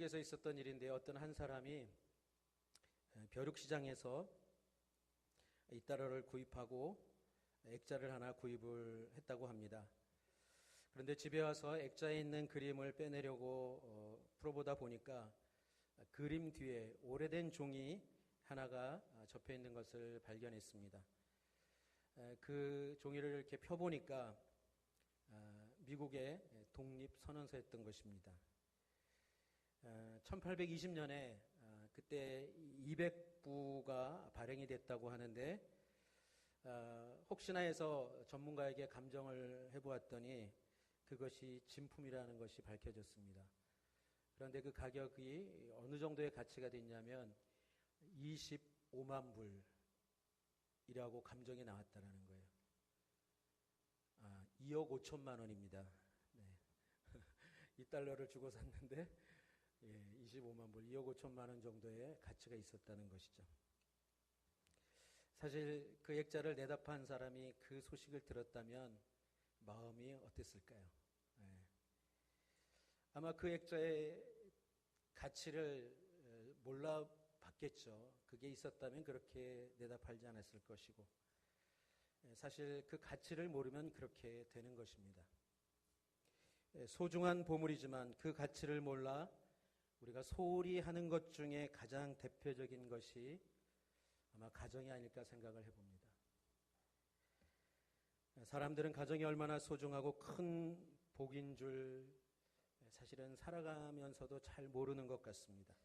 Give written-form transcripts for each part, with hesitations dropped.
미국에서 있었던 일인데 어떤 한 사람이 벼룩시장에서 이달러를 구입하고 액자를 하나 구입을 했다고 합니다. 그런데 집에 와서 액자에 있는 그림을 빼내려고 풀어보다 보니까 그림 뒤에 오래된 종이 하나가 접혀 있는 것을 발견했습니다. 그 종이를 이렇게 펴보니까 미국의 독립선언서였던 것입니다. 1820년에 그때 200부가 발행이 됐다고 하는데 혹시나 해서 전문가에게 감정을 해보았더니 그것이 진품이라는 것이 밝혀졌습니다. 그런데 그 가격이 어느 정도의 가치가 됐냐면 25만 불이라고 감정이 나왔다는 거예요. 2억 5천만 원입니다. 네. 이 달러를 주고 샀는데 25만 불, 2억 5천만 원 정도의 가치가 있었다는 것이죠. 사실 그 액자를 내다 판 사람이 그 소식을 들었다면 마음이 어땠을까요? 아마 그 액자의 가치를 몰라 봤겠죠. 그게 있었다면 그렇게 내다 팔지 않았을 것이고, 사실 그 가치를 모르면 그렇게 되는 것입니다. 소중한 보물이지만 그 가치를 몰라 우리가 소홀히 하는 것 중에 가장 대표적인 것이 아마 가정이 아닐까 생각을 해봅니다. 사람들은 가정이 얼마나 소중하고 큰 복인 줄 사실은 살아가면서도 잘 모르는 것 같습니다.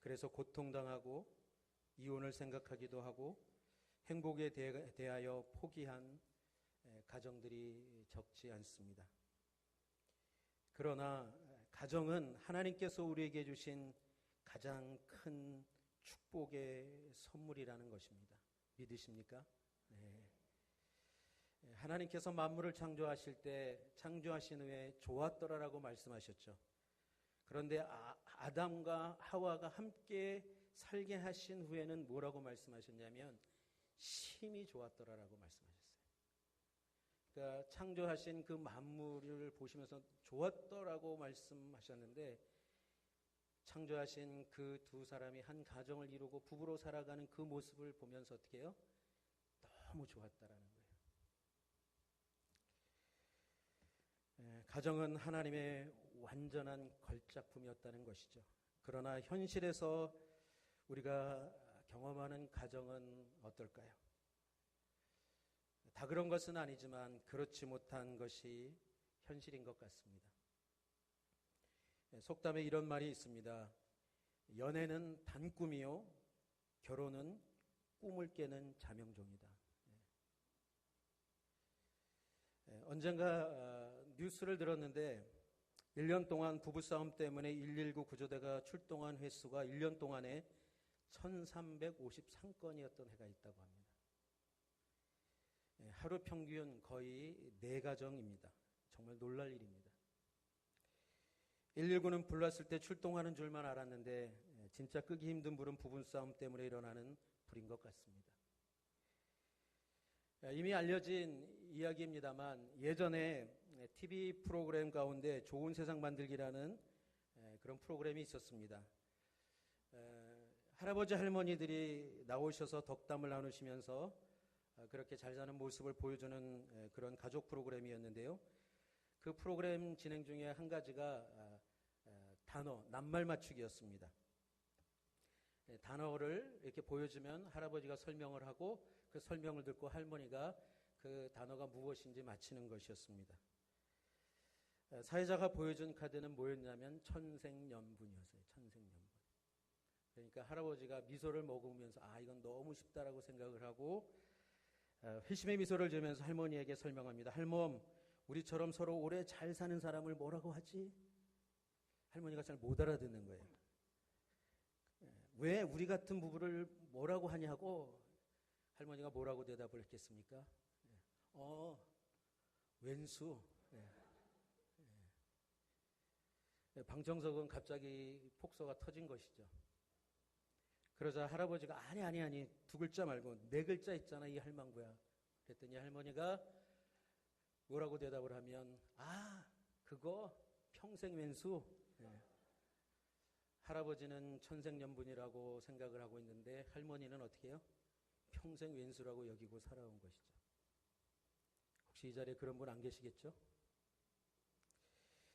그래서 고통당하고 이혼을 생각하기도 하고 행복에 대하여 포기한 가정들이 적지 않습니다. 그러나 가정은 하나님께서 우리에게 주신 가장 큰 축복의 선물이라는 것입니다. 믿으십니까? 네. 하나님께서 만물을 창조하실 때 창조하신 후에 좋았더라라고 말씀하셨죠. 그런데 아담과 하와가 함께 살게 하신 후에는 뭐라고 말씀하셨냐면 심히 좋았더라라고 말씀하셨어요. 그러니까 창조하신 그 만물을 보시면서 좋았더라고 말씀하셨는데 창조하신 그 두 사람이 한 가정을 이루고 부부로 살아가는 그 모습을 보면서 어떻게 해요? 너무 좋았다라는 거예요. 가정은 하나님의 완전한 걸작품이었다는 것이죠. 그러나 현실에서 우리가 경험하는 가정은 어떨까요? 다 그런 것은 아니지만 그렇지 못한 것이 현실인 것 같습니다. 속담에 이런 말이 있습니다. 연애는 단꿈이요, 결혼은 꿈을 깨는 자명종이다. 언젠가 뉴스를 들었는데 1년 동안 부부싸움 때문에 119 구조대가 출동한 횟수가 1년 동안에 1353건이었던 해가 있다고 합니다. 하루 평균 거의 4가정입니다. 정말 놀랄 일입니다. 119는 불났을 때 출동하는 줄만 알았는데 진짜 끄기 힘든 불은 부부싸움 때문에 일어나는 불인 것 같습니다. 이미 알려진 이야기입니다만 예전에 TV 프로그램 가운데 좋은 세상 만들기라는 그런 프로그램이 있었습니다. 할아버지 할머니들이 나오셔서 덕담을 나누시면서 그렇게 잘 사는 모습을 보여주는 그런 가족 프로그램이었는데요. 그 프로그램 진행 중에 한 가지가 단어, 낱말 맞추기였습니다. 단어를 이렇게 보여주면 할아버지가 설명을 하고 그 설명을 듣고 할머니가 그 단어가 무엇인지 맞히는 것이었습니다. 사회자가 보여준 카드는 뭐였냐면 천생연분이었어요. 천생연분. 그러니까 할아버지가 미소를 머금으면서 이건 너무 쉽다라고 생각을 하고 회심의 미소를 지으면서 할머니에게 설명합니다. 할멈, 우리처럼 서로 오래 잘 사는 사람을 뭐라고 하지? 할머니가 잘 못 알아듣는 거예요. 왜 우리 같은 부부를 뭐라고 하냐고 할머니가 뭐라고 대답을 했겠습니까? 왼수. 방청석은 갑자기 폭소가 터진 것이죠. 그러자 할아버지가 아니 2글자 말고 4글자 있잖아 이 할망구야. 그랬더니 할머니가 뭐라고 대답을 하면 그거 평생 왼수. 할아버지는 천생연분이라고 생각을 하고 있는데 할머니는 어떻게 해요? 평생 왼수라고 여기고 살아온 것이죠. 혹시 이 자리에 그런 분 안 계시겠죠?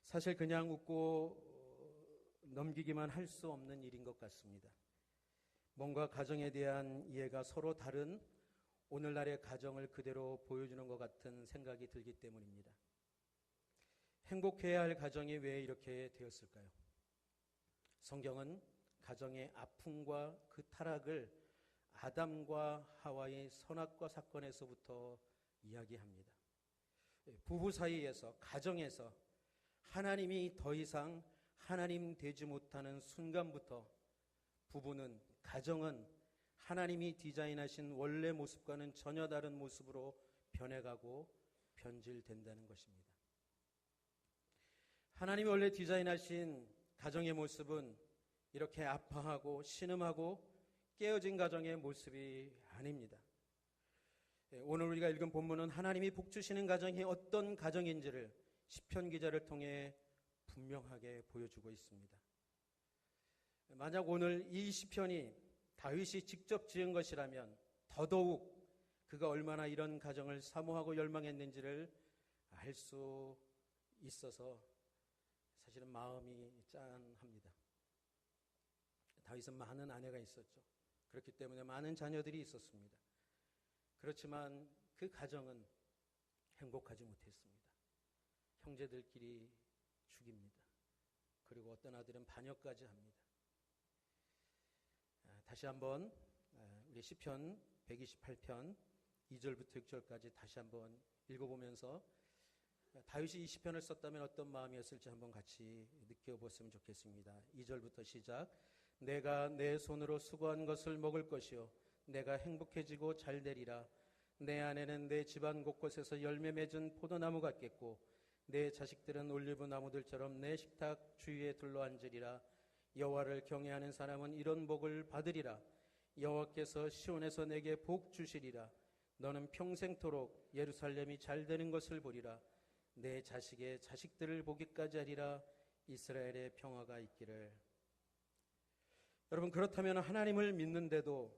사실 그냥 웃고 넘기기만 할 수 없는 일인 것 같습니다. 뭔가 가정에 대한 이해가 서로 다른 오늘날의 가정을 그대로 보여주는 것 같은 생각이 들기 때문입니다. 행복해야 할 가정이 왜 이렇게 되었을까요? 성경은 가정의 아픔과 그 타락을 아담과 하와의 선악과 사건에서부터 이야기합니다. 부부 사이에서, 가정에서 하나님이 더 이상 하나님 되지 못하는 순간부터 부부는, 가정은 하나님이 디자인하신 원래 모습과는 전혀 다른 모습으로 변해가고 변질된다는 것입니다. 하나님이 원래 디자인하신 가정의 모습은 이렇게 아파하고 신음하고 깨어진 가정의 모습이 아닙니다. 오늘 우리가 읽은 본문은 하나님이 복 주시는 가정이 어떤 가정인지를 시편 기자를 통해 분명하게 보여주고 있습니다. 만약 오늘 이 시편이 다윗이 직접 지은 것이라면 더더욱 그가 얼마나 이런 가정을 사모하고 열망했는지를 알 수 있어서 사실은 마음이 짠합니다. 다윗은 많은 아내가 있었죠. 그렇기 때문에 많은 자녀들이 있었습니다. 그렇지만 그 가정은 행복하지 못했습니다. 형제들끼리 죽입니다. 그리고 어떤 아들은 반역까지 합니다. 다시 한번 우리 시편 128편 2절부터 6절까지 다시 한번 읽어보면서 다윗이 이 시편을 썼다면 어떤 마음이었을지 한번 같이 느껴보았으면 좋겠습니다. 2절부터 시작. 내가 내 손으로 수고한 것을 먹을 것이요 내가 행복해지고 잘 되리라. 내 아내는 내 집안 곳곳에서 열매 맺은 포도나무 같겠고 내 자식들은 올리브 나무들처럼 내 식탁 주위에 둘러앉으리라. 여호와를 경외하는 사람은 이런 복을 받으리라. 여호와께서 시온에서 내게 복 주시리라. 너는 평생토록 예루살렘이 잘 되는 것을 보리라. 내 자식의 자식들을 보기까지 하리라. 이스라엘의 평화가 있기를. 여러분, 그렇다면 하나님을 믿는데도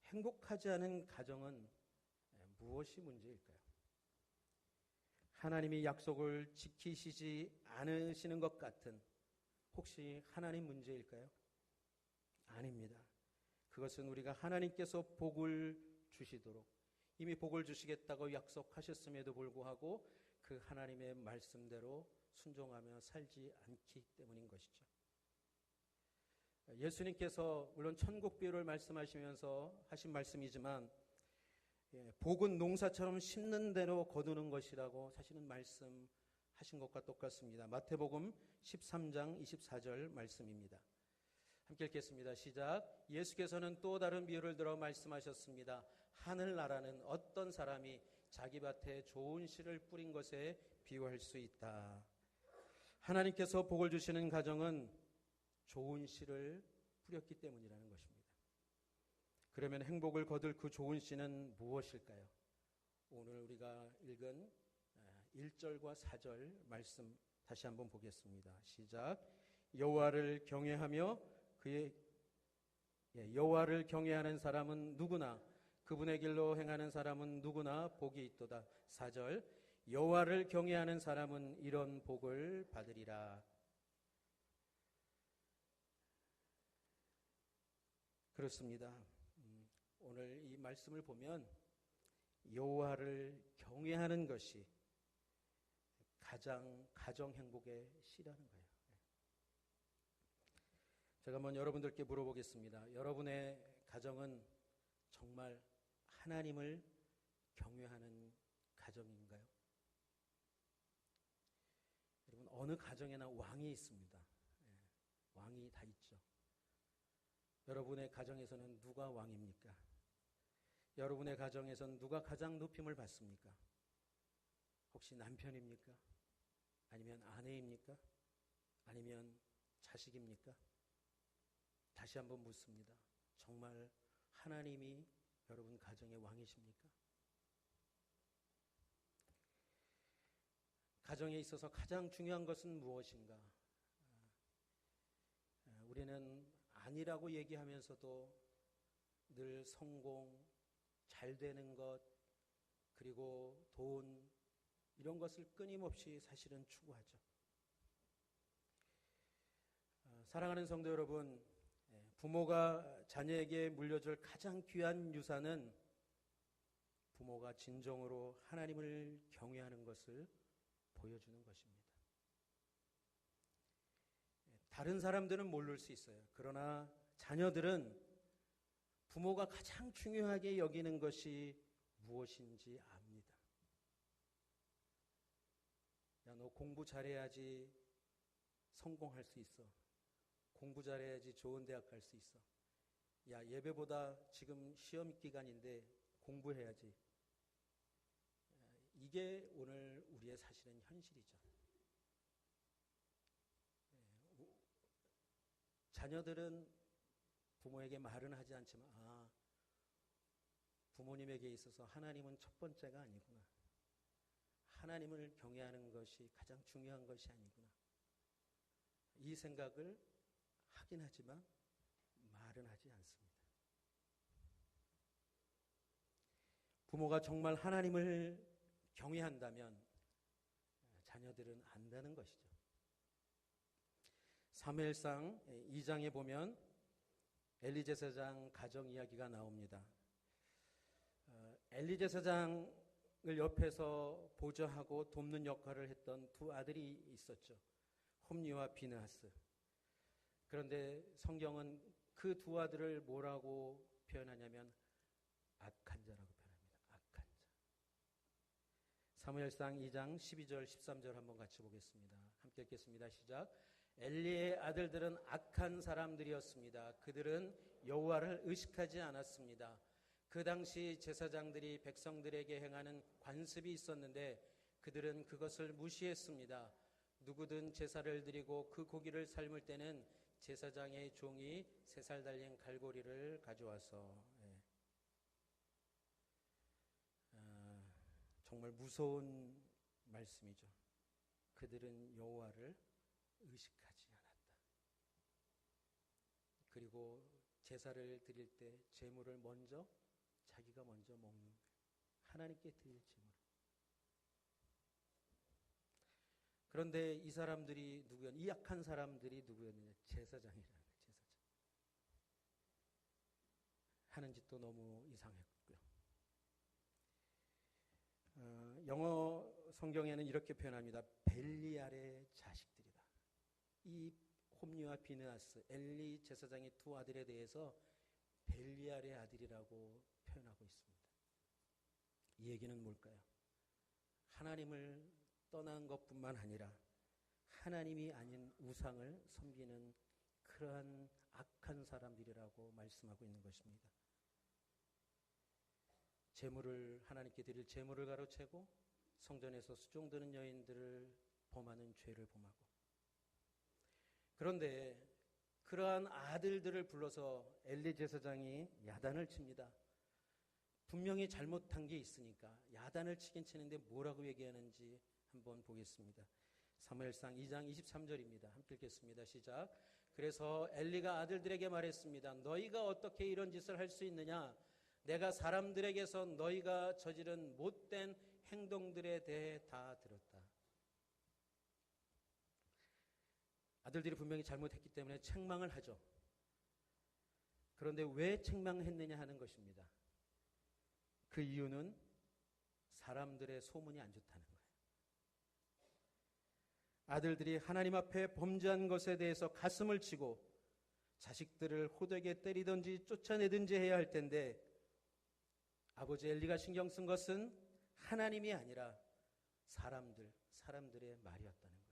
행복하지 않은 가정은 무엇이 문제일까요? 하나님이 약속을 지키시지 않으시는 것 같은 혹시 하나님 문제일까요? 아닙니다. 그것은 우리가 하나님께서 복을 주시도록 이미 복을 주시겠다고 약속하셨음에도 불구하고 그 하나님의 말씀대로 순종하며 살지 않기 때문인 것이죠. 예수님께서 물론 천국 비유를 말씀하시면서 하신 말씀이지만 복은 농사처럼 심는 대로 거두는 것이라고 사실은 말씀하신 것과 똑같습니다. 마태복음 13장 24절 말씀입니다. 함께 읽겠습니다. 시작. 예수께서는 또 다른 비유를 들어 말씀하셨습니다. 하늘나라는 어떤 사람이 자기 밭에 좋은 씨를 뿌린 것에 비유할 수 있다. 하나님께서 복을 주시는 가정은 좋은 씨를 뿌렸기 때문이라는 것입니다. 그러면 행복을 거둘 그 좋은 씨는 무엇일까요? 오늘 우리가 읽은 1절과 4절 말씀 다시 한번 보겠습니다. 시작. 여호와를 경외하며 여호와를 경외하는 사람은 누구나 그분의 길로 행하는 사람은 누구나 복이 있도다. 4절. 여호와를 경외하는 사람은 이런 복을 받으리라. 그렇습니다. 오늘 이 말씀을 보면 여호와를 경외하는 것이 가정 행복의 씨라는 거예요. 제가 한번 여러분들께 물어보겠습니다. 여러분의 가정은 정말 하나님을 경외하는 가정인가요? 여러분, 어느 가정에나 왕이 있습니다. 왕이 다 있죠. 여러분의 가정에서는 누가 왕입니까? 여러분의 가정에서는 누가 가장 높임을 받습니까? 혹시 남편입니까? 아니면 아내입니까? 아니면 자식입니까? 다시 한번 묻습니다. 정말 하나님이 여러분 가정의 왕이십니까? 가정에 있어서 가장 중요한 것은 무엇인가? 우리는 아니라고 얘기하면서도 늘 성공, 잘 되는 것, 그리고 돈, 이런 것을 끊임없이 사실은 추구하죠. 사랑하는 성도 여러분, 부모가 자녀에게 물려줄 가장 귀한 유산은 부모가 진정으로 하나님을 경외하는 것을 보여주는 것입니다. 다른 사람들은 모를 수 있어요. 그러나 자녀들은 부모가 가장 중요하게 여기는 것이 무엇인지 압니다. 야, 너 공부 잘해야지 성공할 수 있어. 공부 잘해야지 좋은 대학 갈 수 있어. 야, 예배보다 지금 시험 기간인데 공부해야지. 이게 오늘 우리의 사실은 현실이죠. 자녀들은 부모에게 말은 하지 않지만, 부모님에게 있어서 하나님은 첫 번째가 아니구나. 하나님을 경외하는 것이 가장 중요한 것이 아니구나. 이 생각을 하긴 하지만 말은 하지 않습니다. 부모가 정말 하나님을 경외한다면 자녀들은 안다는 것이죠. 사무엘상 2장에 보면 엘리 제사장 가정 이야기가 나옵니다. 엘리 제사장을 옆에서 보좌하고 돕는 역할을 했던 두 아들이 있었죠. 홈리와 비느하스. 그런데 성경은 그 두 아들을 뭐라고 표현하냐면 악한 자라고 표현합니다. 악한 자. 사무엘상 2장 12절 13절 한번 같이 보겠습니다. 함께 읽겠습니다. 시작. 엘리의 아들들은 악한 사람들이었습니다. 그들은 여호와를 의식하지 않았습니다. 그 당시 제사장들이 백성들에게 행하는 관습이 있었는데 그들은 그것을 무시했습니다. 누구든 제사를 드리고 그 고기를 삶을 때는 제사장의 종이 3살 달린 갈고리를 가져와서 정말 무서운 말씀이죠. 그들은 여호와를 의식하지 않았다. 그리고 제사를 드릴 때 제물을 먼저 자기가 먼저 먹는 거예요. 하나님께 드릴 제물. 그런데 이 사람들이 누구였냐? 이 악한 사람들이 누구였느냐? 제사장이라는 거예요. 제사장. 하는 짓도 너무 이상했고요. 영어 성경에는 이렇게 표현합니다. 벨리알의 자식들이다. 이 홈리와 비느하스, 엘리 제사장의 두 아들에 대해서 벨리알의 아들이라고 표현하고 있습니다. 이 얘기는 뭘까요? 하나님을 떠난 것뿐만 아니라 하나님이 아닌 우상을 섬기는 그러한 악한 사람들이라고 말씀하고 있는 것입니다. 제물을 하나님께 드릴 제물을 가로채고 성전에서 수종드는 여인들을 범하는 죄를 범하고, 그런데 그러한 아들들을 불러서 엘리 제사장이 야단을 칩니다. 분명히 잘못한 게 있으니까 야단을 치긴 치는데 뭐라고 얘기하는지 한번 보겠습니다. 사무엘상 2장 23절입니다. 함께 읽겠습니다. 시작. 그래서 엘리가 아들들에게 말했습니다. 너희가 어떻게 이런 짓을 할 수 있느냐? 내가 사람들에게서 너희가 저지른 못된 행동들에 대해 다 들었다. 아들들이 분명히 잘못했기 때문에 책망을 하죠. 그런데 왜 책망했느냐 하는 것입니다. 그 이유는 사람들의 소문이 안 좋다는 거예요. 아들들이 하나님 앞에 범죄한 것에 대해서 가슴을 치고 자식들을 호되게 때리든지 쫓아내든지 해야 할 텐데 아버지 엘리가 신경 쓴 것은 하나님이 아니라 사람들의 말이었다는 거예요.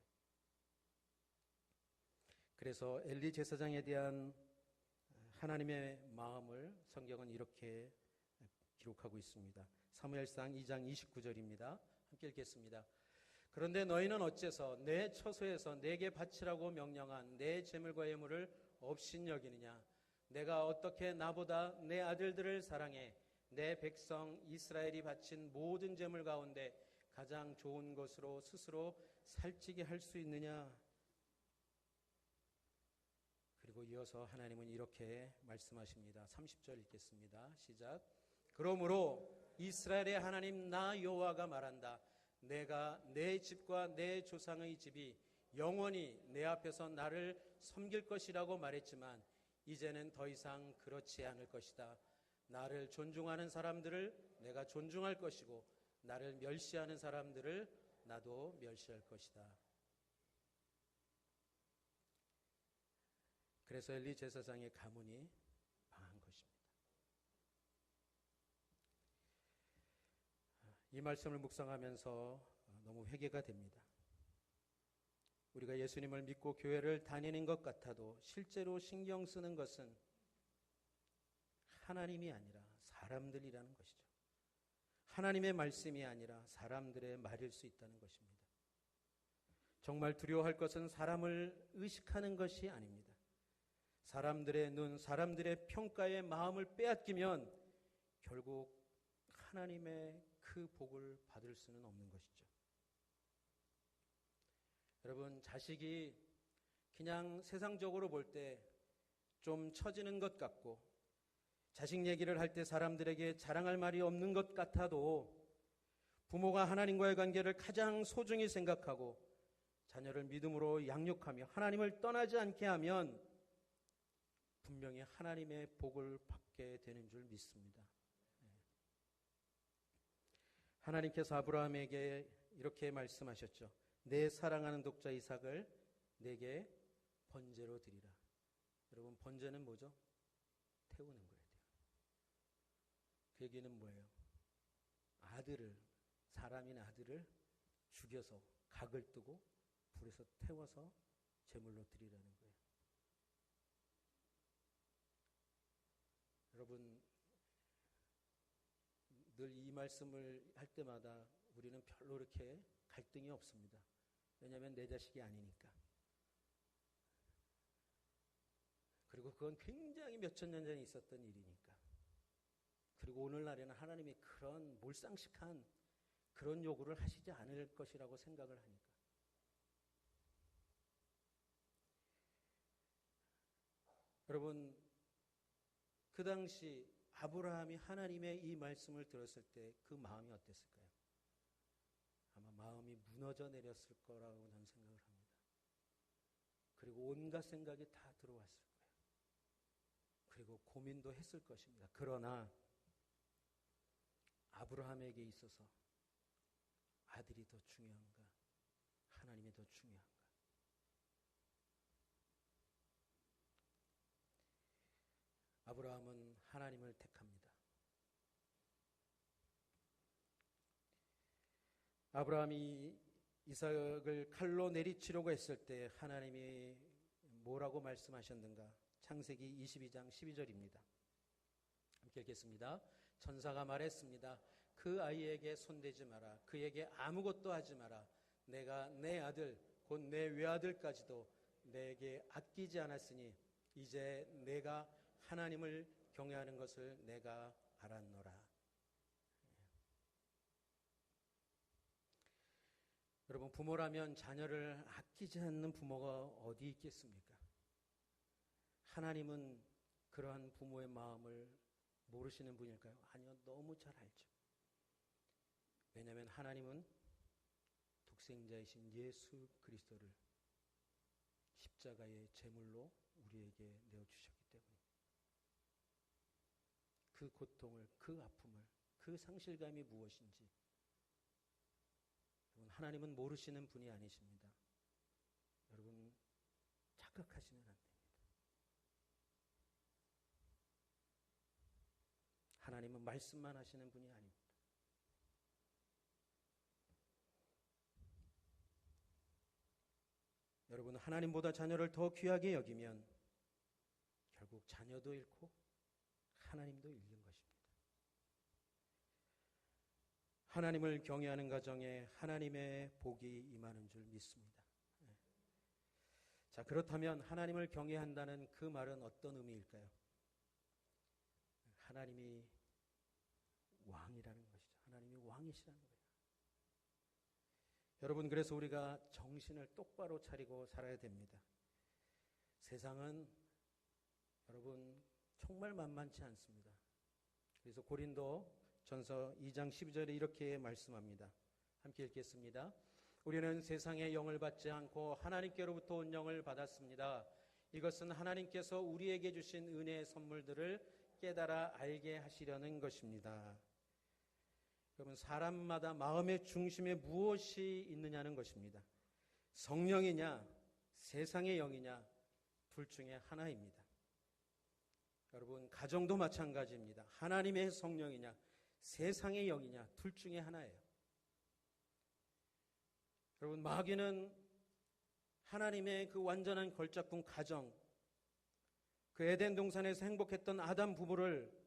그래서 엘리 제사장에 대한 하나님의 마음을 성경은 이렇게 기록하고 있습니다. 사무엘상 2장 29절입니다. 함께 읽겠습니다. 그런데 너희는 어째서 내 처소에서 내게 바치라고 명령한 내 제물과 예물을 업신여기느냐? 내가 어떻게 나보다 내 아들들을 사랑해 내 백성 이스라엘이 바친 모든 제물 가운데 가장 좋은 것으로 스스로 살찌게 할 수 있느냐? 그리고 그리고 이어서 하나님은 이렇게 말씀하십니다. 30절 읽겠습니다. 시작. 그러므로 이스라엘의 하나님 나 여호와가 말한다. 내가 내 집과 내 조상의 집이 영원히 내 앞에서 나를 섬길 것이라고 말했지만 이제는 더 이상 그렇지 않을 것이다. 나를 존중하는 사람들을 내가 존중할 것이고 나를 멸시하는 사람들을 나도 멸시할 것이다. 그래서 엘리 제사장의 가문이 망한 것입니다. 이 말씀을 묵상하면서 너무 회개가 됩니다. 우리가 예수님을 믿고 교회를 다니는 것 같아도 실제로 신경 쓰는 것은 하나님이 아니라 사람들이라는 것이죠. 하나님의 말씀이 아니라 사람들의 말일 수 있다는 것입니다. 정말 두려워할 것은 사람을 의식하는 것이 아닙니다. 사람들의 눈, 사람들의 평가에 마음을 빼앗기면 결국 하나님의 그 복을 받을 수는 없는 것이죠. 여러분, 자식이 그냥 세상적으로 볼 때 좀 처지는 것 같고 자식 얘기를 할 때 사람들에게 자랑할 말이 없는 것 같아도 부모가 하나님과의 관계를 가장 소중히 생각하고 자녀를 믿음으로 양육하며 하나님을 떠나지 않게 하면 분명히 하나님의 복을 받게 되는 줄 믿습니다. 하나님께서 아브라함에게 이렇게 말씀하셨죠. 내 사랑하는 독자 이삭을 내게 번제로 드리라. 여러분, 번제는 뭐죠? 태우는 거예요. 그 얘기는 뭐예요? 아들을, 사람인 아들을 죽여서 각을 뜨고 불에서 태워서 제물로 드리라는 거예요. 여러분, 늘 이 말씀을 할 때마다 우리는 별로 이렇게 갈등이 없습니다. 왜냐하면 내 자식이 아니니까. 그리고 그건 굉장히 몇천 년 전에 있었던 일이니까. 그리고 오늘날에는 하나님이 그런 몰상식한 그런 요구를 하시지 않을 것이라고 생각을 하니까. 여러분, 그 당시 아브라함이 하나님의 이 말씀을 들었을 때 그 마음이 어땠을까요? 아마 마음이 무너져 내렸을 거라고 저는 생각을 합니다. 그리고 온갖 생각이 다 들어왔을 거예요. 그리고 고민도 했을 것입니다. 그러나 아브라함에게 있어서 아들이 더 중요한가? 하나님이 더 중요한가? 아브라함은 하나님을 택합니다. 아브라함이 이삭을 칼로 내리치려고 했을 때 하나님이 뭐라고 말씀하셨는가? 창세기 22장 12절입니다. 함께 읽겠습니다. 천사가 말했습니다. 그 아이에게 손대지 마라. 그에게 아무것도 하지 마라. 내가 내 아들 곧 내 외아들까지도 내게 아끼지 않았으니 이제 내가 하나님을 경외하는 것을 내가 알았노라. 여러분, 부모라면 자녀를 아끼지 않는 부모가 어디 있겠습니까? 하나님은 그러한 부모의 마음을 모르시는 분일까요? 아니요, 너무 잘 알죠. 왜냐하면 하나님은 독생자이신 예수 그리스도를 십자가의 제물로 우리에게 내어주셨기 때문에 그 고통을, 그 아픔을, 그 상실감이 무엇인지 여러분, 하나님은 모르시는 분이 아니십니다. 여러분, 착각하시면 안 됩니다. 하나님은 말씀만 하시는 분이 아닙니다. 여러분, 하나님보다 자녀를 더 귀하게 여기면 결국 자녀도 잃고 하나님도 잃는 것입니다. 하나님을 경외하는 가정에 하나님의 복이 임하는 줄 믿습니다. 자, 그렇다면 하나님을 경외한다는 그 말은 어떤 의미일까요? 하나님이 왕이라는 것이죠. 하나님이 왕이시라는 거예요. 여러분, 그래서 우리가 정신을 똑바로 차리고 살아야 됩니다. 세상은 여러분 정말 만만치 않습니다. 그래서 고린도 전서 2장 12절에 이렇게 말씀합니다. 함께 읽겠습니다. 우리는 세상의 영을 받지 않고 하나님께로부터 온 영을 받았습니다. 이것은 하나님께서 우리에게 주신 은혜의 선물들을 깨달아 알게 하시려는 것입니다. 여러분, 사람마다 마음의 중심에 무엇이 있느냐는 것입니다. 성령이냐 세상의 영이냐 둘 중에 하나입니다. 여러분, 가정도 마찬가지입니다. 하나님의 성령이냐 세상의 영이냐 둘 중에 하나예요. 여러분, 마귀는 하나님의 그 완전한 걸작품 가정, 그 에덴 동산에서 행복했던 아담 부부를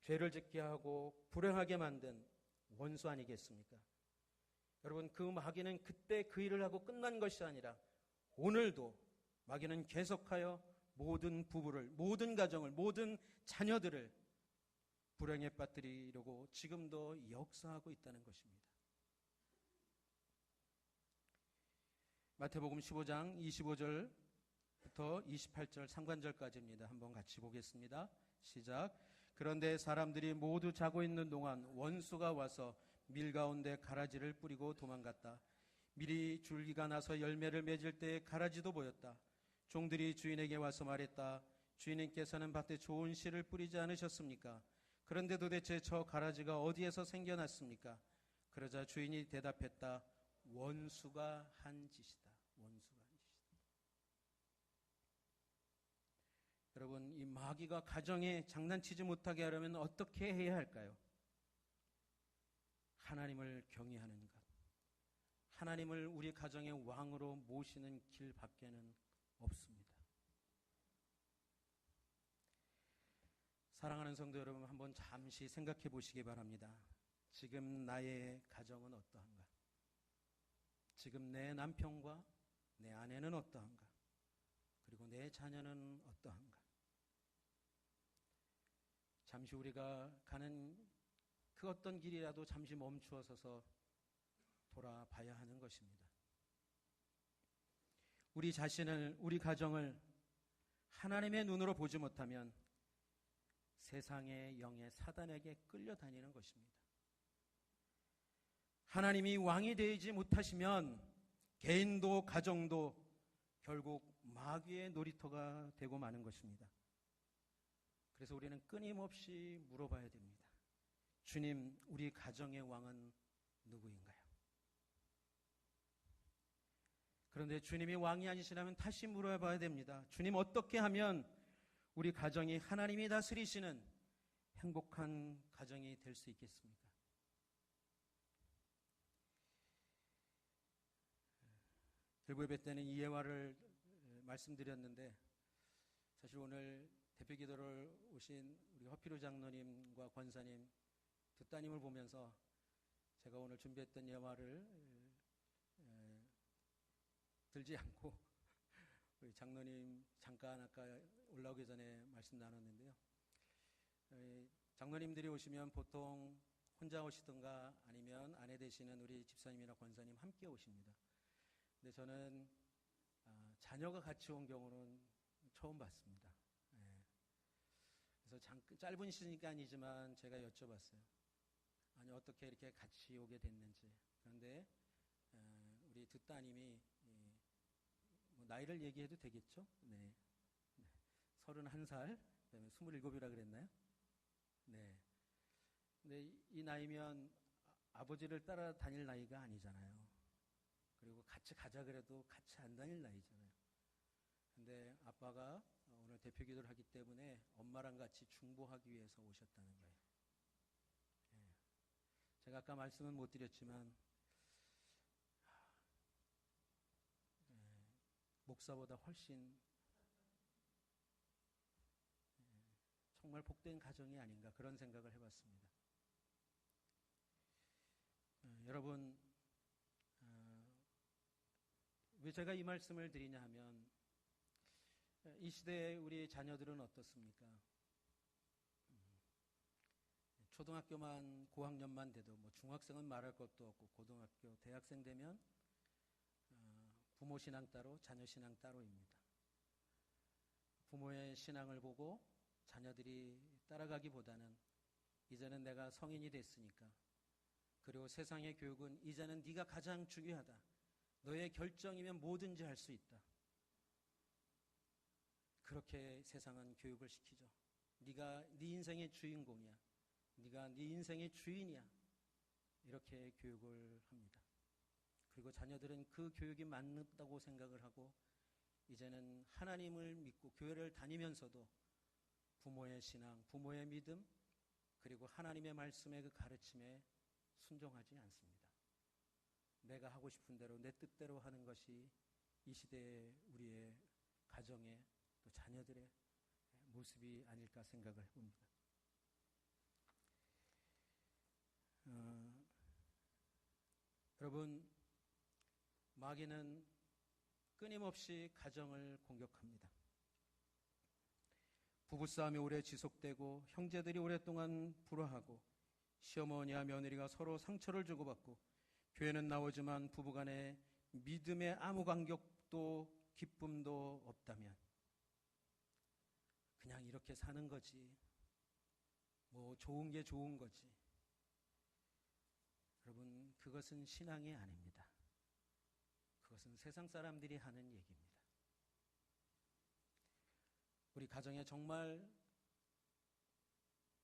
죄를 짓게 하고 불행하게 만든 원수 아니겠습니까? 여러분, 그 마귀는 그때 그 일을 하고 끝난 것이 아니라 오늘도 마귀는 계속하여 모든 부부를, 모든 가정을, 모든 자녀들을 불행에 빠뜨리려고 지금도 역사하고 있다는 것입니다. 마태복음 15장 25절부터 28절 상관절까지입니다. 한번 같이 보겠습니다. 시작. 그런데 사람들이 모두 자고 있는 동안 원수가 와서 밀 가운데 가라지를 뿌리고 도망갔다. 밀이 줄기가 나서 열매를 맺을 때 가라지도 보였다. 종들이 주인에게 와서 말했다. 주인님께서는 밭에 좋은 씨를 뿌리지 않으셨습니까? 그런데 도대체 저 가라지가 어디에서 생겨났습니까? 그러자 주인이 대답했다. 원수가 한 짓이다. 원수가 한 짓이다. 여러분, 이 마귀가 가정에 장난치지 못하게 하려면 어떻게 해야 할까요? 하나님을 경외하는 것, 하나님을 우리 가정의 왕으로 모시는 길밖에는 없습니다. 사랑하는 성도 여러분, 한번 잠시 생각해 보시기 바랍니다. 지금 나의 가정은 어떠한가? 지금 내 남편과 내 아내는 어떠한가? 그리고 내 자녀는 어떠한가? 잠시 우리가 가는 그 어떤 길이라도 잠시 멈추어 서서 돌아봐야 하는 것입니다. 우리 자신을, 우리 가정을 하나님의 눈으로 보지 못하면 세상의 영의 사단에게 끌려다니는 것입니다. 하나님이 왕이 되지 못하시면 개인도 가정도 결국 마귀의 놀이터가 되고 마는 것입니다. 그래서 우리는 끊임없이 물어봐야 됩니다. 주님, 우리 가정의 왕은 누구인가요? 그런데 주님이 왕이 아니시라면 다시 물어봐야 됩니다. 주님, 어떻게 하면 우리 가정이 하나님이 다스리시는 행복한 가정이 될 수 있겠습니까? 일부 예배 때는 이 예화를 말씀드렸는데 사실 오늘 대표 기도를 오신 우리 허피루 장로님과 권사님 두 따님을 보면서 제가 오늘 준비했던 예화를 들지 않고 우리 장로님 잠깐 아까 올라오기 전에 말씀 나눴는데요. 장로님들이 오시면 보통 혼자 오시든가 아니면 아내 되시는 우리 집사님이나 권사님 함께 오십니다. 근데 저는 자녀가 같이 온 경우는 처음 봤습니다. 그래서 짧은 시간이지만 제가 여쭤봤어요. 아니, 어떻게 이렇게 같이 오게 됐는지. 그런데 우리 두 따님이 뭐 나이를 얘기해도 되겠죠? 네. 31살, 그다음에 27이라 그랬나요? 네. 근데 이 나이면 아버지를 따라다닐 나이가 아니잖아요. 그리고 같이 가자 그래도 같이 안 다닐 나이잖아요. 근데 아빠가 오늘 대표 기도를 하기 때문에 엄마랑 같이 중보하기 위해서 오셨다는 거예요. 네. 제가 아까 말씀은 못 드렸지만 목사보다 훨씬 정말 복된 가정이 아닌가 그런 생각을 해봤습니다. 여러분, 왜 제가 이 말씀을 드리냐 하면 이 시대에 우리 자녀들은 어떻습니까? 초등학교만 고학년만 돼도 뭐 중학생은 말할 것도 없고 고등학교, 대학생 되면 부모 신앙 따로 자녀 신앙 따로입니다. 부모의 신앙을 보고 자녀들이 따라가기보다는 이제는 내가 성인이 됐으니까, 그리고 세상의 교육은 이제는 네가 가장 중요하다, 너의 결정이면 뭐든지 할 수 있다, 그렇게 세상은 교육을 시키죠. 네가 네 인생의 주인공이야, 네가 네 인생의 주인이야, 이렇게 교육을 합니다. 그리고 자녀들은 그 교육이 맞는다고 생각을 하고 이제는 하나님을 믿고 교회를 다니면서도 부모의 신앙, 부모의 믿음, 그리고 하나님의 말씀의 그 가르침에 순종하지 않습니다. 내가 하고 싶은 대로 내 뜻대로 하는 것이 이 시대의 우리의 가정의 또 자녀들의 모습이 아닐까 생각을 해봅니다. 여러분, 마귀는 끊임없이 가정을 공격합니다. 부부싸움이 오래 지속되고 형제들이 오랫동안 불화하고 시어머니와 며느리가 서로 상처를 주고받고 교회는 나오지만 부부간에 믿음의 아무 간격도 기쁨도 없다면 그냥 이렇게 사는 거지, 뭐 좋은 게 좋은 거지. 여러분, 그것은 신앙이 아닙니다. 그것은 세상 사람들이 하는 얘기입니다. 우리 가정에 정말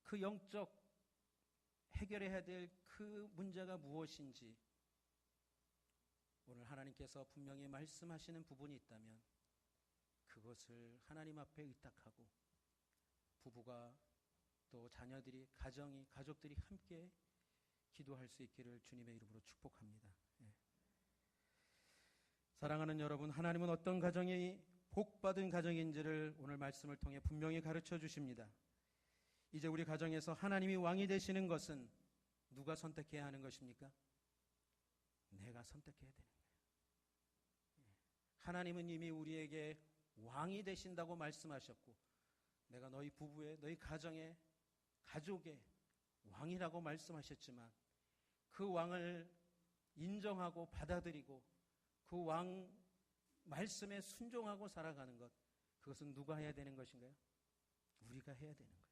그 영적 해결해야 될 그 문제가 무엇인지 오늘 하나님께서 분명히 말씀하시는 부분이 있다면 그것을 하나님 앞에 의탁하고 부부가 또 자녀들이, 가족들이 함께 기도할 수 있기를 주님의 이름으로 축복합니다. 예. 사랑하는 여러분, 하나님은 어떤 가정이 복받은 가정인지를 오늘 말씀을 통해 분명히 가르쳐 주십니다. 이제 우리 가정에서 하나님이 왕이 되시는 것은 누가 선택해야 하는 것입니까? 내가 선택해야 되는 거예요. 하나님은 이미 우리에게 왕이 되신다고 말씀하셨고 내가 너희 부부의, 너희 가정의, 가족의 왕이라고 말씀하셨지만 그 왕을 인정하고 받아들이고 그 왕 말씀에 순종하고 살아가는 것, 그것은 누가 해야 되는 것인가요? 우리가 해야 되는 거예요.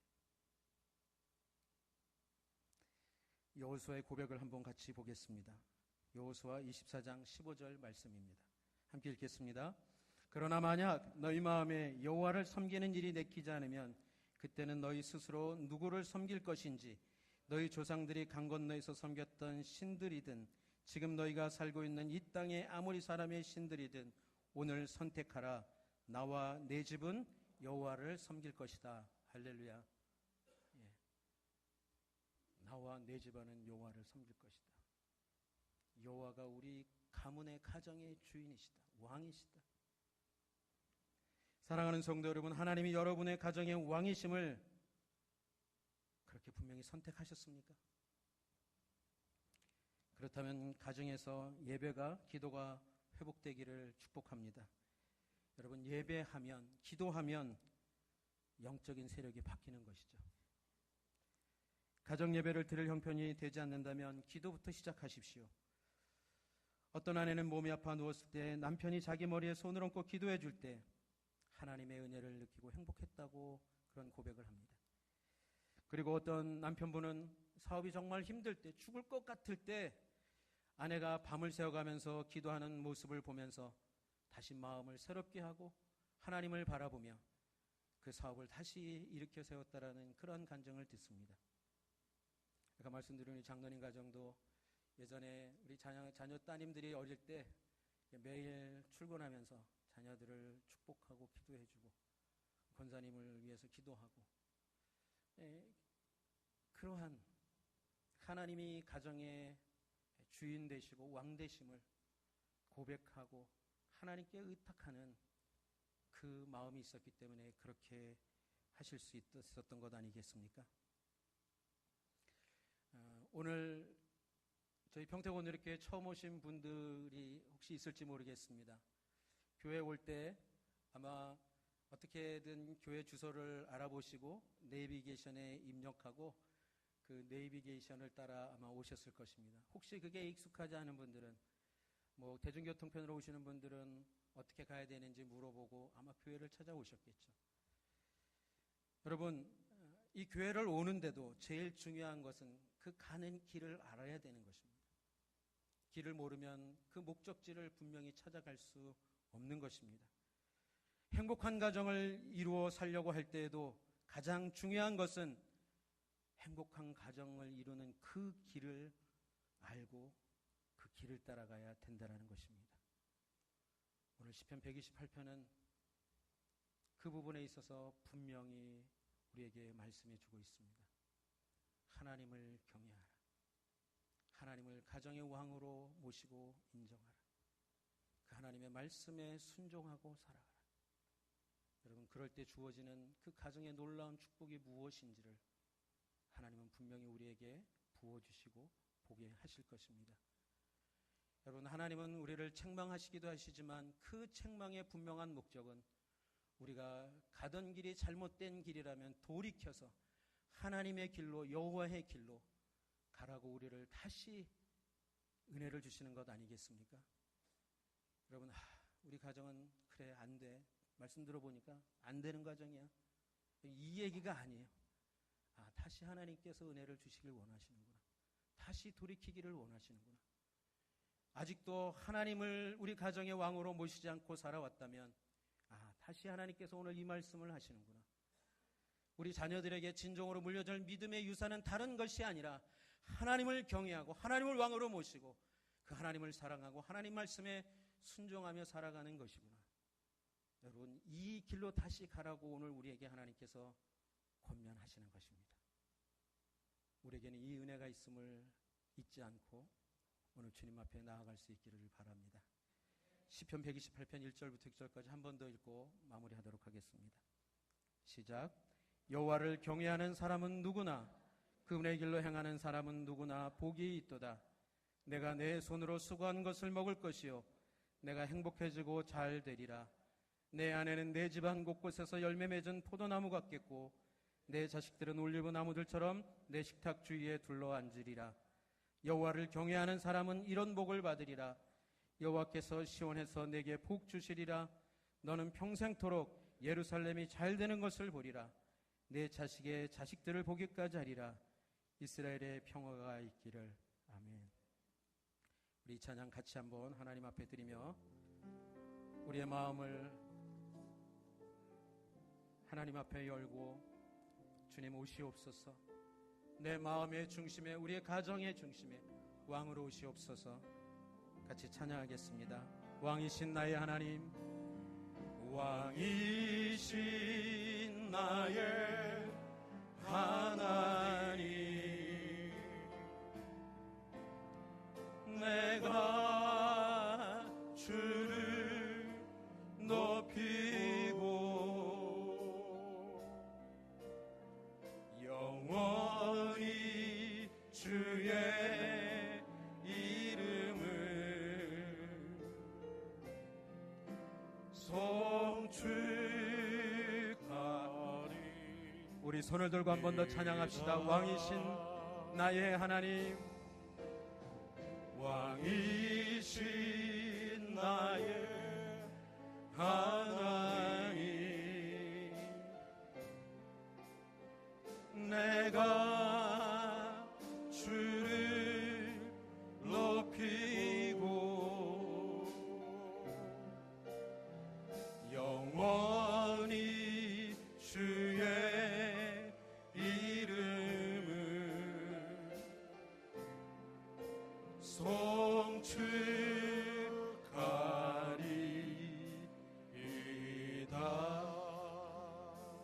여호수아의 고백을 한번 같이 보겠습니다. 여호수아 24장 15절 말씀입니다. 함께 읽겠습니다. 그러나 만약 너희 마음에 여호와를 섬기는 일이 내키지 않으면 그때는 너희 스스로 누구를 섬길 것인지 너희 조상들이 강 건너에서 섬겼던 신들이든 지금 너희가 살고 있는 이 땅의 아무리 사람의 신들이든 오늘 선택하라. 나와 내 집은 여호와를 섬길 것이다. 할렐루야. 예. 나와 내 집안은 여호와를 섬길 것이다. 여호와가 우리 가문의 가정의 주인이시다. 왕이시다. 사랑하는 성도 여러분, 하나님이 여러분의 가정의 왕이심을 그렇게 분명히 선택하셨습니까? 그렇다면 가정에서 예배가, 기도가 회복되기를 축복합니다. 여러분, 예배하면, 기도하면 영적인 세력이 바뀌는 것이죠. 가정 예배를 드릴 형편이 되지 않는다면 기도부터 시작하십시오. 어떤 아내는 몸이 아파 누웠을 때 남편이 자기 머리에 손을 얹고 기도해 줄 때 하나님의 은혜를 느끼고 행복했다고 그런 고백을 합니다. 그리고 어떤 남편분은 사업이 정말 힘들 때, 죽을 것 같을 때 아내가 밤을 새워가면서 기도하는 모습을 보면서 다시 마음을 새롭게 하고 하나님을 바라보며 그 사업을 다시 일으켜 세웠다라는 그런 간증을 듣습니다. 아까 말씀드린 우리 장로님 가정도 예전에 우리 자녀 따님들이 어릴 때 매일 출근하면서 자녀들을 축복하고 기도해주고 권사님을 위해서 기도하고, 그러한 하나님이 가정의 주인 되시고 왕 되심을 고백하고 하나님께 의탁하는 그 마음이 있었기 때문에 그렇게 하실 수 있었던 것 아니겠습니까? 오늘 저희 평택원누리교회 처음 오신 분들이 혹시 있을지 모르겠습니다. 교회 올 때 아마 어떻게든 교회 주소를 알아보시고 네이비게이션에 입력하고 그 네이비게이션을 따라 아마 오셨을 것입니다. 혹시 그게 익숙하지 않은 분들은, 뭐 대중교통편으로 오시는 분들은 어떻게 가야 되는지 물어보고 아마 교회를 찾아오셨겠죠. 여러분, 이 교회를 오는데도 제일 중요한 것은 그 가는 길을 알아야 되는 것입니다. 길을 모르면 그 목적지를 분명히 찾아갈 수 없는 것입니다. 행복한 가정을 이루어 살려고 할 때에도 가장 중요한 것은 행복한 가정을 이루는 그 길을 알고 그 길을 따라가야 된다는 것입니다. 오늘 시편 128편은 그 부분에 있어서 분명히 우리에게 말씀해 주고 있습니다. 하나님을 경외하라. 하나님을 가정의 왕으로 모시고 인정하라. 그 하나님의 말씀에 순종하고 살아가라. 여러분, 그럴 때 주어지는 그 가정의 놀라운 축복이 무엇인지를 하나님은 분명히 우리에게 부어주시고 보게 하실 것입니다. 여러분, 하나님은 우리를 책망하시기도 하시지만 그 책망의 분명한 목적은 우리가 가던 길이 잘못된 길이라면 돌이켜서 하나님의 길로, 여호와의 길로 가라고 우리를 다시 은혜를 주시는 것 아니겠습니까? 여러분, 우리 가정은 그래 안 돼. 말씀 들어보니까 안 되는 가정이야. 이 얘기가 아니에요. 다시 하나님께서 은혜를 주시길 원하시는구나. 다시 돌이키기를 원하시는구나. 아직도 하나님을 우리 가정의 왕으로 모시지 않고 살아왔다면 다시 하나님께서 오늘 이 말씀을 하시는구나. 우리 자녀들에게 진정으로 물려줄 믿음의 유산은 다른 것이 아니라 하나님을 경외하고 하나님을 왕으로 모시고 그 하나님을 사랑하고 하나님 말씀에 순종하며 살아가는 것이구나. 여러분, 이 길로 다시 가라고 오늘 우리에게 하나님께서 권면하시는 것입니다. 우리에게는 이 은혜가 있음을 잊지 않고 오늘 주님 앞에 나아갈 수 있기를 바랍니다. 시편 128편 1절부터 6절까지 한 번 더 읽고 마무리하도록 하겠습니다. 시작. 여호와를 경외하는 사람은 누구나 그분의 길로 행하는 사람은 누구나 복이 있도다. 내가 내 손으로 수고한 것을 먹을 것이요 내가 행복해지고 잘 되리라. 내 아내는 내 집안 곳곳에서 열매 맺은 포도나무 같겠고 내 자식들은 올리브 나무들처럼 내 식탁 주위에 둘러앉으리라. 여호와를 경외하는 사람은 이런 복을 받으리라. 여호와께서 시온에서 내게 복 주시리라. 너는 평생토록 예루살렘이 잘 되는 것을 보리라. 내 자식의 자식들을 보기까지 하리라. 이스라엘의 평화가 있기를. 아멘. 우리 이 찬양 같이 한번 하나님 앞에 드리며 우리의 마음을 하나님 앞에 열고 주님 오시옵소서. 내 마음의 중심에, 우리의 가정의 중심에 왕으로 오시옵소서. 같이 찬양하겠습니다. 왕이신 나의 하나님, 왕이신 나의 하나님, 내가 주를 높이고 영원히 주의 우리 손을 들고 한 번 더 찬양합시다. 왕이신 나의 하나님, 왕이신 나의 하나님, 내가 주를 높이고 영원히 주의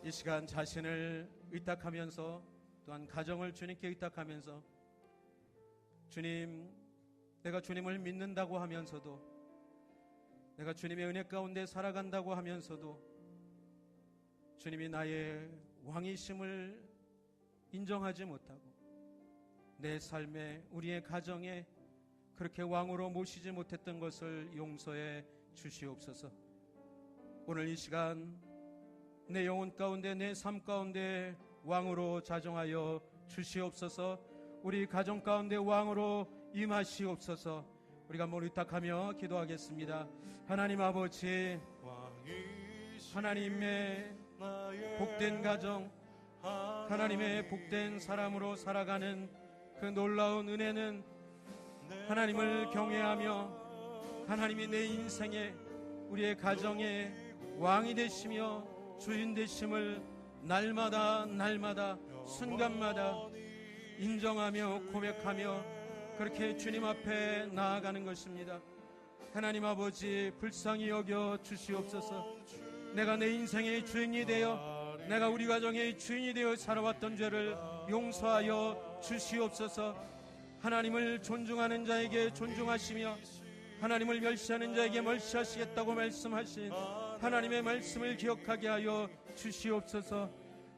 이 시간 자신을 의탁하면서 또한 가정을 주님께 의탁하면서 주님, 내가 주님을 믿는다고 하면서도 내가 주님의 은혜 가운데 살아간다고 하면서도 주님이 나의 왕이심을 인정하지 못하고 내 삶에, 우리의 가정에 그렇게 왕으로 모시지 못했던 것을 용서해 주시옵소서. 오늘 이 시간 내 영혼 가운데, 내 삶 가운데 왕으로 자정하여 주시옵소서. 우리 가정 가운데 왕으로 임하시옵소서. 우리가 한번 의탁하며 기도하겠습니다. 하나님 아버지, 하나님의 복된 가정, 하나님의 복된 사람으로 살아가는 그 놀라운 은혜는 하나님을 경외하며 하나님이 내 인생에 우리의 가정에 왕이 되시며 주인 되심을 날마다 순간마다 인정하며 고백하며 그렇게 주님 앞에 나아가는 것입니다. 하나님 아버지, 불쌍히 여겨 주시옵소서. 내가 내 인생의 주인이 되어 내가 우리 가정의 주인이 되어 살아왔던 죄를 용서하여 주시옵소서. 하나님을 존중하는 자에게 존중하시며 하나님을 멸시하는 자에게 멸시하시겠다고 말씀하신 하나님의 말씀을 기억하게 하여 주시옵소서.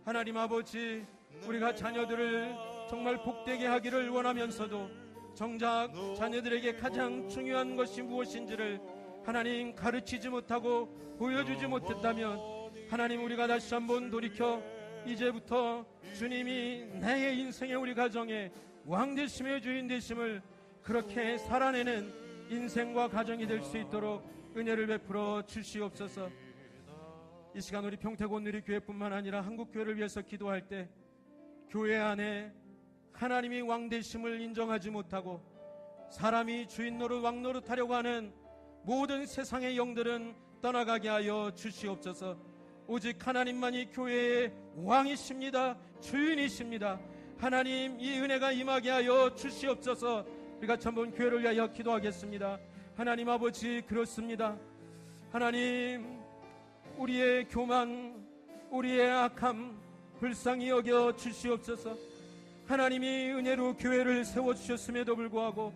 하나님 아버지, 우리가 자녀들을 정말 복되게 하기를 원하면서도 정작 자녀들에게 가장 중요한 것이 무엇인지를 하나님 가르치지 못하고 보여주지 못했다면 하나님, 우리가 다시 한번 돌이켜 이제부터 주님이 나의 인생에 우리 가정에 왕 되시며 주인 되심을 그렇게 살아내는 인생과 가정이 될 수 있도록 은혜를 베풀어 주시옵소서. 이 시간 우리 평택원 누리교회뿐만 아니라 한국교회를 위해서 기도할 때 교회 안에 하나님이 왕 되심을 인정하지 못하고 사람이 주인 노릇 왕 노릇하려고 하는 모든 세상의 영들은 떠나가게 하여 주시옵소서. 오직 하나님만이 교회의 왕이십니다. 주인이십니다. 하나님, 이 은혜가 임하게 하여 주시옵소서. 우리가 한번 교회를 위하여 기도하겠습니다. 하나님 아버지, 그렇습니다. 하나님, 우리의 교만, 우리의 악함 불쌍히 여겨 주시옵소서. 하나님이 은혜로 교회를 세워주셨음에도 불구하고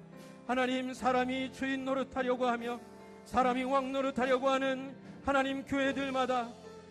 하나님, 사람이 주인 노릇하려고 하며 사람이 왕 노릇하려고 하는 하나님 교회들마다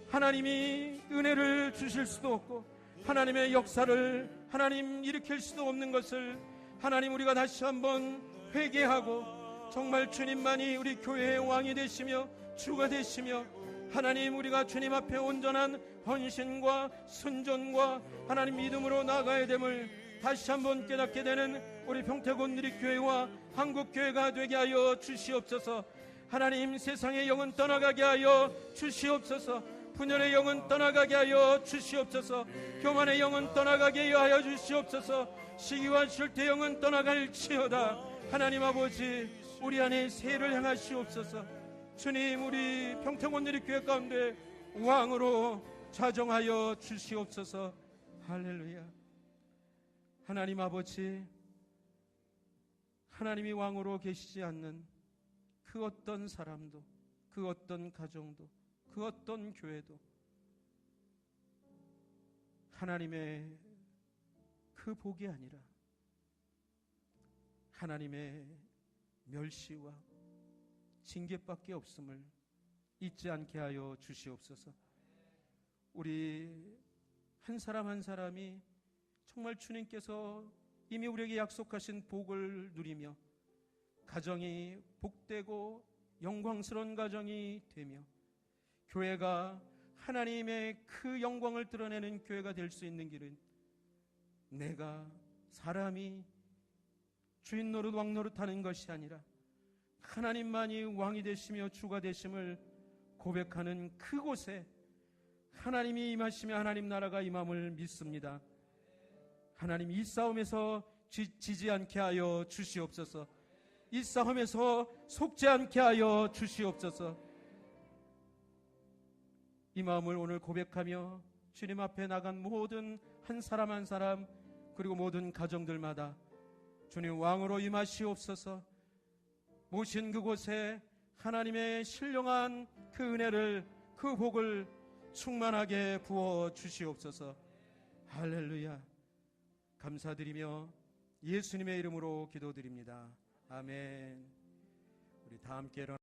하나님이 은혜를 주실 수도 없고 하나님의 역사를 하나님 일으킬 수도 없는 것을 하나님, 우리가 다시 한번 회개하고 정말 주님만이 우리 교회의 왕이 되시며 주가 되시며 하나님, 우리가 주님 앞에 온전한 헌신과 순전과 하나님 믿음으로 나아가야 됨을 다시 한번 깨닫게 되는 우리 평택원 누리교회와 한국교회가 되게 하여 주시옵소서. 하나님, 세상의 영은 떠나가게 하여 주시옵소서. 분열의 영은 떠나가게 하여 주시옵소서. 교만의 영은 떠나가게 하여 주시옵소서. 시기와 실태 영은 떠나갈지어다. 하나님 아버지, 우리 안에 세를 행하시옵소서. 주님, 우리 평택원 누리교회 가운데 왕으로 자정하여 주시옵소서. 할렐루야. 하나님 아버지, 하나님이 왕으로 계시지 않는 그 어떤 사람도, 그 어떤 가정도, 그 어떤 교회도 하나님의 그 복이 아니라 하나님의 멸시와 징계밖에 없음을 잊지 않게 하여 주시옵소서. 우리 한 사람 한 사람이 정말 주님께서 이미 우리에게 약속하신 복을 누리며 가정이 복되고 영광스러운 가정이 되며 교회가 하나님의 그 영광을 드러내는 교회가 될 수 있는 길은 내가 사람이 주인 노릇 왕 노릇하는 것이 아니라 하나님만이 왕이 되시며 주가 되심을 고백하는 그곳에 하나님이 임하시며 하나님 나라가 임함을 믿습니다. 하나님, 이 싸움에서 지지 않게 하여 주시옵소서. 이 싸움에서 속지 않게 하여 주시옵소서. 이 마음을 오늘 고백하며 주님 앞에 나간 모든 한 사람 한 사람 그리고 모든 가정들마다 주님 왕으로 임하시옵소서. 모신 그곳에 하나님의 신령한 그 은혜를, 그 복을 충만하게 부어 주시옵소서. 할렐루야. 감사드리며 예수님의 이름으로 기도드립니다. 아멘. 우리 다 함께 일어나